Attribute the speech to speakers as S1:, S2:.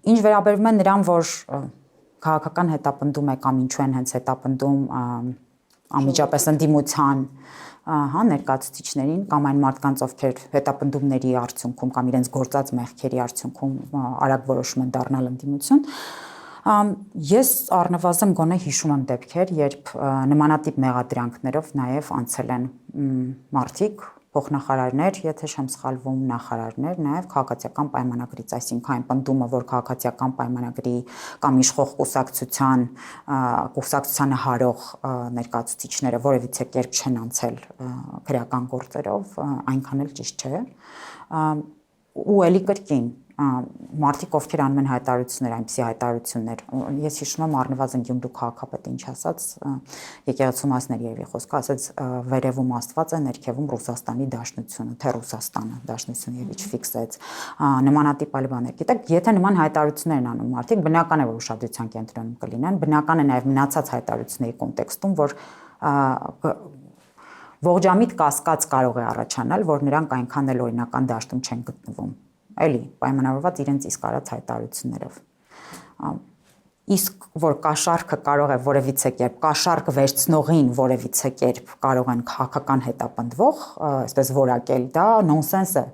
S1: Ինչ վերաբերում է նրան, որ քաղաքական հետապնդում է կամ ինչու են հենց հետապնդում անմիջապես ընդդիմության ներկայացուցիչներին կամ այն մարդկանց, ովքեր հետապնդումների արդյունքում կամ իրենց գործած մեղքերի արդյունքում արագ որոշում են դառնալ ընդդիմություն, ես առնվազն գոնե հիշում եմ դեպքեր, երբ նմանատիպ մեղադրանքներով նաև անցել են մարդիկ, փոխնախարարներ, եթե չեմ սխալվում, նախարարներ, նաև քաղաքացիական պայմանագրից, այսինքն այն պնդումը, որ քաղաքացիական պայմանագրի կամ իշխող կուսակցությանը հարող ներկայացուցիչները որևիցե կերպ չեն անցել քրեական գործերով, այնքան էլ ճիշտ չէ, ու էլի կրկին մարդիկ, ովքեր անում են հայտարարություններ, այնպիսի հայտարարություններ, ես հիշում եմ առնվազն Գյումրու քաղաքապետը ինչ ասաց, եկեղեցու մասների երևի խոսքը, ասաց վերևում Աստված է, ներքևում Ռուսաստանի Դաշնությունը, թե Ռուսաստանը, Դաշնությունը եւ ինչ ֆիքսեց, նմանատիպ այլ բաներ։ Գիտեք, եթե նման հայտարարություններ են անում մարդիկ, բնական է, որ ուշադրության կենտրոնում կլինեն, բնական է նաեւ մնացած հայտարարությունների կոնտեքստում, որ ողջամիտ կասկած կարող է առաջանալ, որ նրանք այնքան էլ օրինական դաշտում չեն գտնվում, էլի պայմանավորված իրենց իսկ արած հայտարարություններով։ Իսկ որ կաշառքը կարող է որևիցե կերպ կաշառք վերցնողին որևիցե կերպ կարող են քաղաքական հետապնդվող, այսպես որակել, դա նոնսենս է,